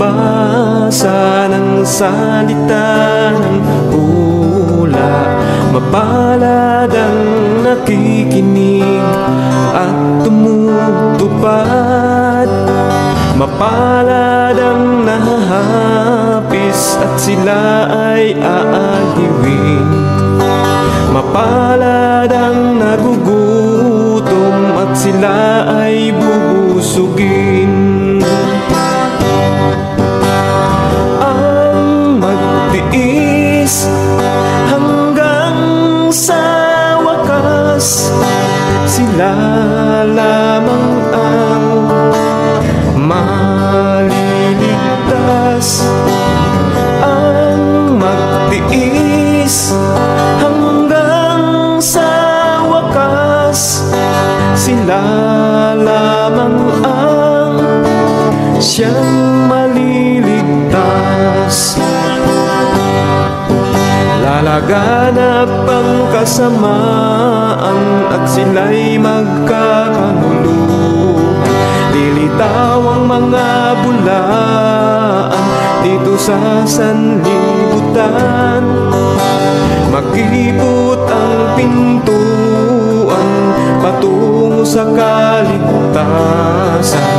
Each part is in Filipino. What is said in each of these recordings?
magbasa ng salita ng hula. Mapalad ang nakikinig at tumutupad. Mapalad ang nahahapis at sila ay aaliwin. Mapalad ang nagugutom at sila ay bubusugin. Ang magtiis hanggang sa wakas, sila lamang ang maliligtas. Ang magtiis hanggang sa wakas, sila lamang ang siyang maliligtas. Lalaganap ang kasamaan at sila'y magkakanuluhan. Lilitaw ang mga bulaan dito sa sanlibutan. Makipot ang pintuan patungo sa kaligtasan.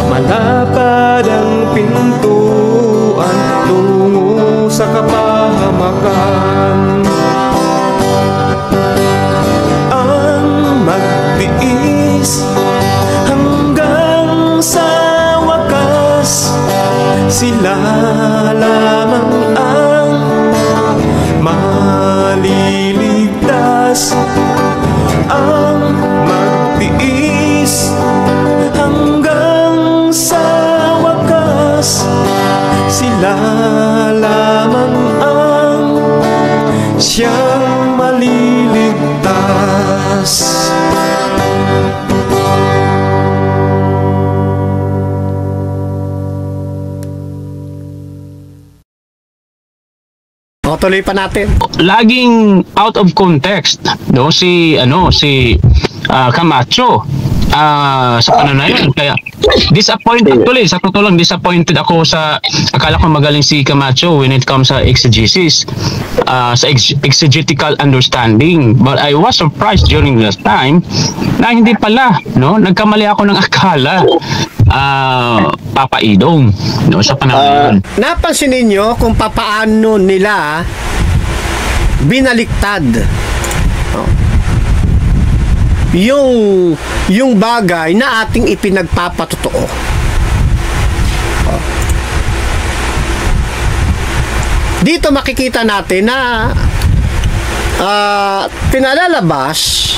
Malapad ang pintuan tungo sa kapahamakan. Ang magtiis hanggang sa wakas, sila lamang ang maliligtas. Ang magtiis hanggang sa wakas, sila lamang ang siyang maliligtas. O, tuloy pa natin. Laging out of context, no, si Camacho sa pananayon. Kaya disappointed, actually sa totoo lang, disappointed ako sa, akala ko magaling si Camacho when it comes sa exegesis, sa exegetical understanding, but I was surprised during that time na hindi pala, no, nagkamali ako ng akala, Papa Idong, no, sa panahon. Napansin ninyo kung papaano nila binaliktad yung bagay na ating ipinagpapatotoo. Dito makikita natin na pinalalabas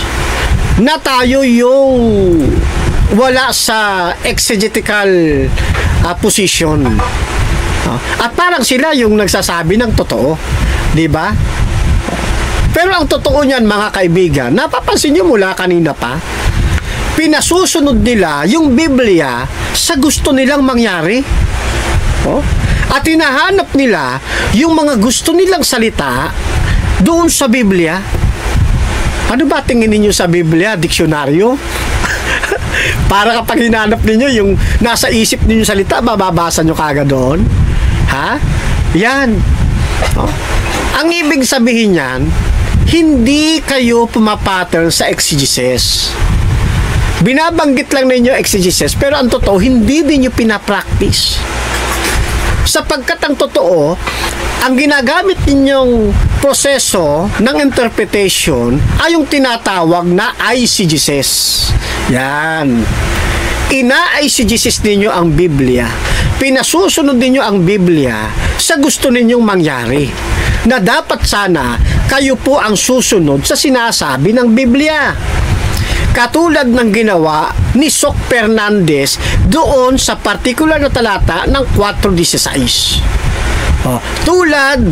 na tayo yung wala sa exegetical position. At parang sila yung nagsasabi ng totoo, di ba? Pero ang totoo niyan, mga kaibigan, napapansin niyo mula kanina pa, pinasusunod nila yung Biblia sa gusto nilang mangyari. At hinahanap nila yung mga gusto nilang salita doon sa Biblia. Ano ba tingin niyo sa Biblia? Diksyonaryo? Para kapag hinanap ninyo yung nasa isip ninyo salita, mababasa nyo kagad doon. Ha? Yan. Ang ibig sabihin yan, hindi kayo pumapattern sa exegesis. Binabanggit lang ninyo exegesis, pero ang totoo, hindi din nyo pinapractice. Sapagkat ang totoo, ang ginagamit ninyong proseso ng interpretation ay yung tinatawag na eisegesis. Yan. Ina-eisegesis ninyo ang Biblia. Pinasusunod ninyo ang Biblia sa gusto ninyong mangyari. Na dapat sana kayo po ang susunod sa sinasabi ng Biblia. Katulad ng ginawa ni Soc Fernandez doon sa particular na talata ng 4:16. Tulad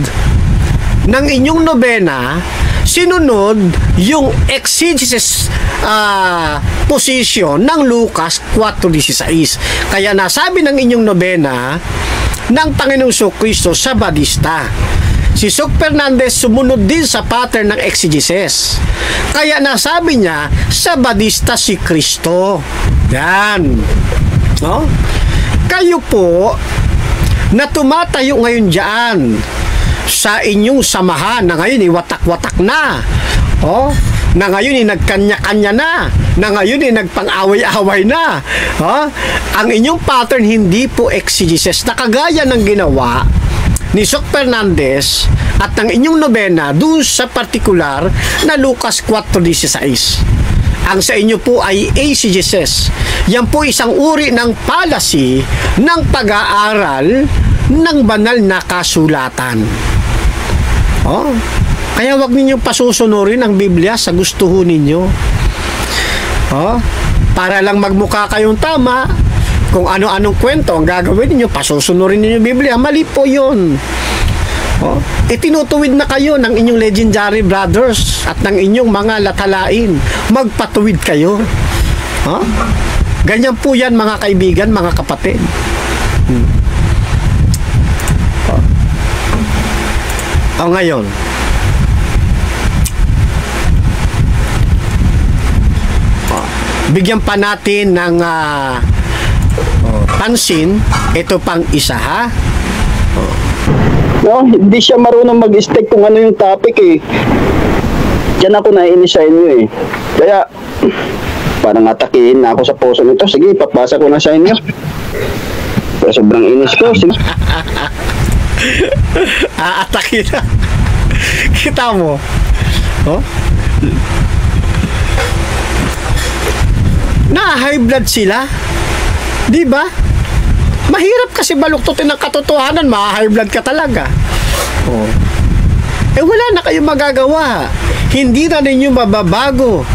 ng inyong nobena, sinunod yung exegesis position ng Lucas 4:16. Kaya nasabi ng inyong nobena ng Panginoong Kristo sa Badista. Si Soc Fernandez sumunod din sa pattern ng exegesis. Kaya nasabi niya, sa Badista si Kristo. Yan. No? Kayo po, na tumatayo ngayon diyan sa inyong samahan na ngayon watak-watak na. Na ngayon nagkanya-kanya na ngayon nagpang-away-away na. Ang inyong pattern hindi po exegesis na kagaya ng ginawa ni Sok Fernandez at ng inyong nobena doon sa partikular na Lucas 4:16. Ang sa inyo po ay exegesis. Yan po isang uri ng policy ng pag-aaral ng banal na kasulatan. Kaya wag ninyong pasusunurin ang Biblia sa gusto ho ninyo. Para lang magmukha kayong tama, kung ano-anong kwento ang gagawin ninyo, pasusunurin ninyo yung Biblia, mali po yun. Tinutuwid na kayo ng inyong legendary brothers at ng inyong mga latalain. Magpatuwid kayo. Ganyan po yan mga kaibigan, mga kapatid. Ngayon, bigyan pa natin ng pansin, ito pang isa ha. No, hindi siya marunong mag-stick kung ano yung topic eh. Diyan ako naiinis sa inyo eh. Kaya, parang atakihin na ako sa puso nito. Sige, papasa ko na sa inyo. Kaya sobrang inis ko. Sige. Aatakin na. Kita mo? Na-high blood sila. Di ba? Mahirap kasi baluktutin ng katotohanan, ma-high blood ka talaga. Wala na kayong magagawa. Hindi na ninyo mababago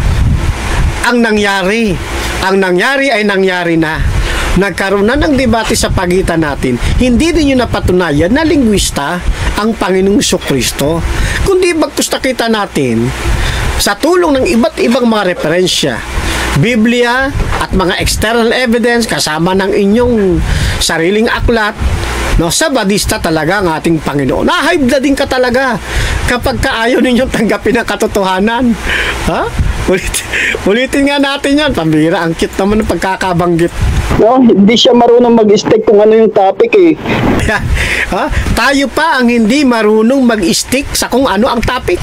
ang nangyari. Ang nangyari ay nangyari na. Nagkaroon na ng debate sa pagitan natin. Hindi ninyo napatunayan na lingwista ang Panginoong Jesucristo. Kundi bagkus nakita natin sa tulong ng iba't ibang mga referensya, Biblia at mga external evidence kasama ng inyong sariling aklat, sabadista talaga ang ating Panginoon. High blood din ka talaga kapag kaayaw ninyong tanggapin ang katotohanan. Ulitin nga natin yan. Pambira, ang cute naman ng pagkakabanggit. No, hindi siya marunong mag-stick kung ano yung topic eh. Tayo pa ang hindi marunong mag-stick sa kung ano ang topic.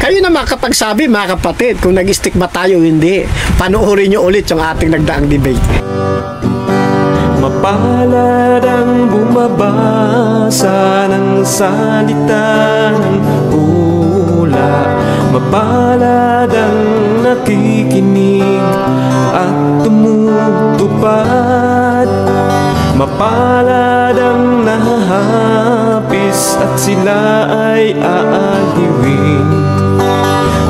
Kayo na makapagsabi mga kapatid kung nag-stick ba tayo o hindi. Panoorin nyo ulit yung ating nagdaang debate. Mapalad ang bumabasa ng salita ng hula. Mapalad ang nakikinig at tumutupad. Mapalad ang nahahapis at sila ay aaliwin.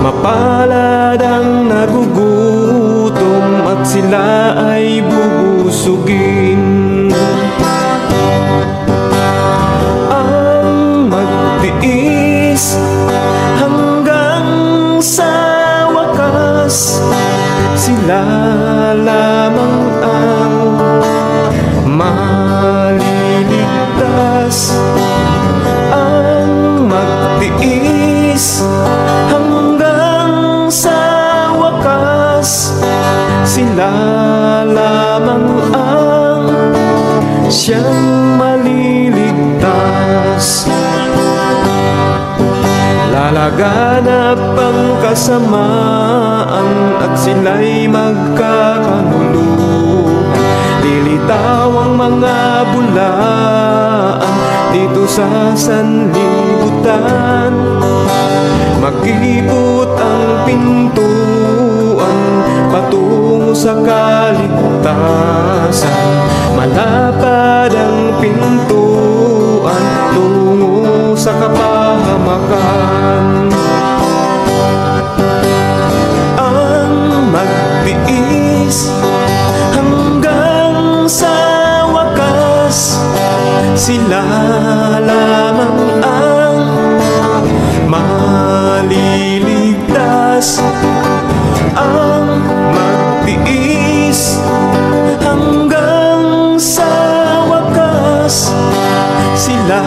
Mapalad ang nagugutom at sila ay bubusugin. Ang magtiis hanggang sa wakas, sila lamang ang maliligtas. Ang magtiis sila lamang ang siyang maliligtas. Lalaganap ang kasamaan at sila'y magkakanuluhan. Lilitaw ang mga bulaan dito sa sanlibutan. Makikipot ang pintuan patungo sa kaligtasan. Malapad ang pintuan tungo sa kapahamakan. Ang magtiis hanggang sa wakas, sila lamang ang maliligtas. Ang magtiis hanggang sa wakas, sila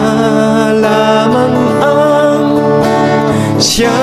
lamang ang siya